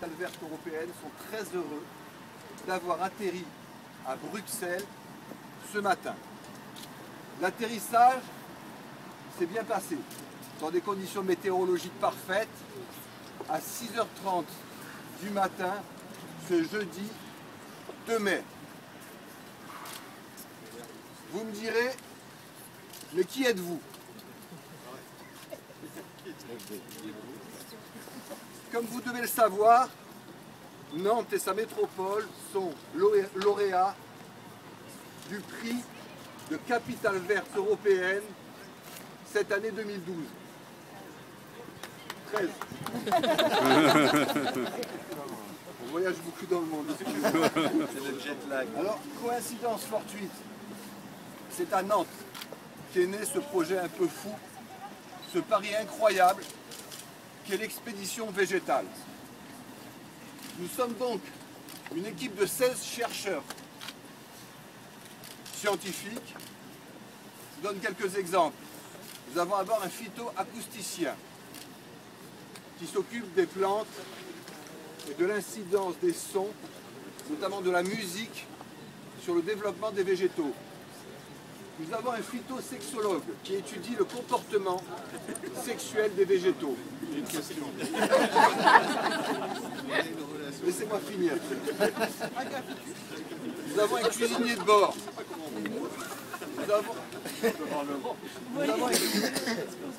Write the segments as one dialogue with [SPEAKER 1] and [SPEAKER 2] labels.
[SPEAKER 1] capitale verte européenne sont très heureux d'avoir atterri à Bruxelles ce matin. L'atterrissage s'est bien passé, dans des conditions météorologiques parfaites, à 6h30 du matin, ce jeudi 2 mai. Vous me direz, mais qui êtes-vous? Comme vous devez le savoir, Nantes et sa métropole sont lauréats du prix de capitale verte européenne cette année 2012. 13. On voyage beaucoup dans le monde. C'est le jet lag. Alors, coïncidence fortuite, c'est à Nantes qu'est né ce projet un peu fou, ce pari incroyable qu'est l'expédition végétale. Nous sommes donc une équipe de 16 chercheurs scientifiques. Je vous donne quelques exemples. Nous avons à bord un phytoacousticien qui s'occupe des plantes et de l'incidence des sons, notamment de la musique, sur le développement des végétaux. Nous avons un phytosexologue qui étudie le comportement sexuel des végétaux. Une question. Laissez-moi finir. Nous avons un cuisinier de bord.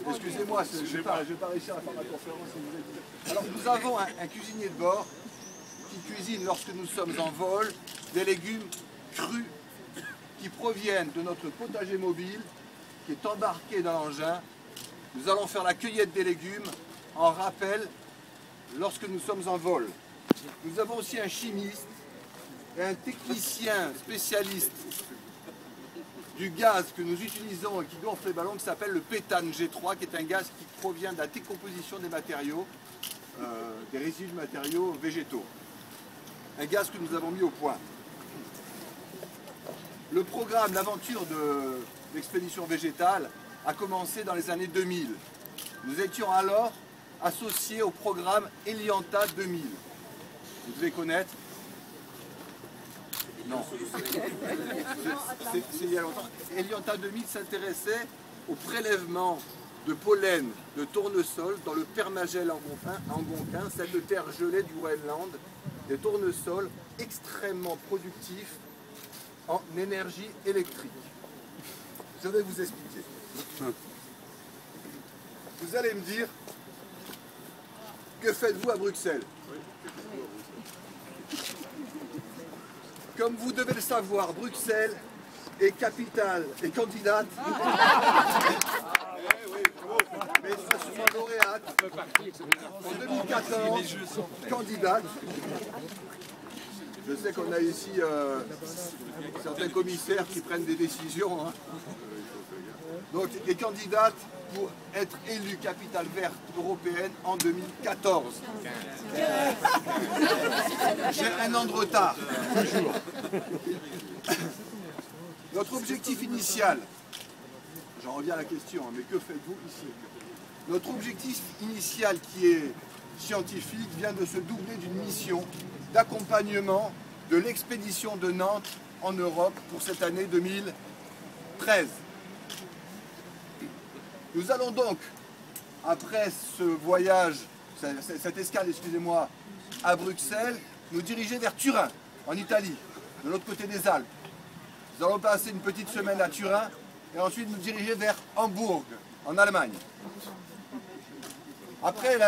[SPEAKER 1] Excusez-moi, je ne vais pas réussir à faire ma conférence. Alors, nous avons un cuisinier de bord qui cuisine, lorsque nous sommes en vol, des légumes crus qui proviennent de notre potager mobile qui est embarqué dans l'engin. Nous allons faire la cueillette des légumes en rappel lorsque nous sommes en vol. Nous avons aussi un chimiste et un technicien spécialiste du gaz que nous utilisons et qui gonfle les ballons, qui s'appelle le pétane G3, qui est un gaz qui provient de la décomposition des matériaux, des résidus de matériaux végétaux. Un gaz que nous avons mis au point. Le programme, l'aventure de l'expédition végétale a commencé dans les années 2000. Nous étions alors associés au programme Elianta 2000. Vous devez connaître. Non. C'est il y a longtemps. Elianta 2000 s'intéressait au prélèvement de pollen de tournesol dans le permagel algonquin, cette terre gelée du Groenland, des tournesols extrêmement productifs en énergie électrique. Je vais vous expliquer. Vous allez me dire, que faites-vous à Bruxelles? Comme vous devez le savoir, Bruxelles est capitale et candidate. Mais elle sera souvent lauréate. En 2014, candidate. Je sais qu'on a ici certains commissaires qui prennent des décisions. Hein. Donc, est candidate pour être élue capitale verte européenne en 2014. J'ai un an de retard. Toujours. Notre objectif initial, j'en reviens à la question, mais que faites-vous ici? Notre objectif initial qui est scientifique vient de se doubler d'une mission d'accompagnement de l'expédition de Nantes en Europe pour cette année 2013. Nous allons donc, après ce voyage, cette escale, excusez-moi, à Bruxelles, nous diriger vers Turin, en Italie, de l'autre côté des Alpes. Nous allons passer une petite semaine à Turin et ensuite nous diriger vers Hambourg, en Allemagne. Après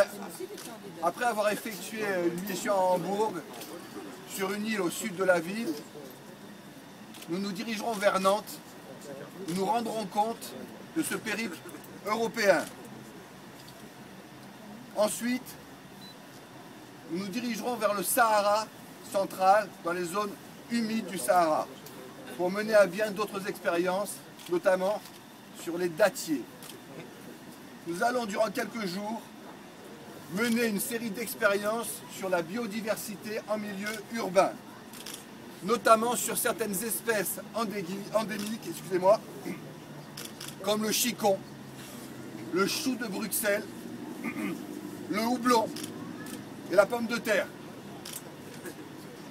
[SPEAKER 1] avoir effectué une mission à Hambourg, sur une île au sud de la ville, nous nous dirigerons vers Nantes, où nous rendrons compte de ce périple européen. Ensuite, nous nous dirigerons vers le Sahara central, dans les zones humides du Sahara, pour mener à bien d'autres expériences, notamment sur les dattiers. Nous allons, durant quelques jours, mener une série d'expériences sur la biodiversité en milieu urbain, notamment sur certaines espèces endémiques, comme le chicon, le chou de Bruxelles, le houblon et la pomme de terre.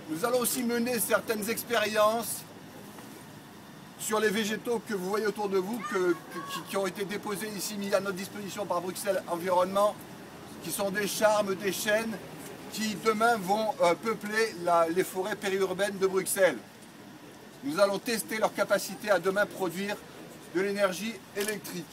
[SPEAKER 1] Nous allons aussi mener certaines expériences sur les végétaux que vous voyez autour de vous, qui ont été déposés ici, mis à notre disposition par Bruxelles Environnement, qui sont des charmes, des chênes, qui demain vont peupler les forêts périurbaines de Bruxelles. Nous allons tester leur capacité à demain produire de l'énergie électrique.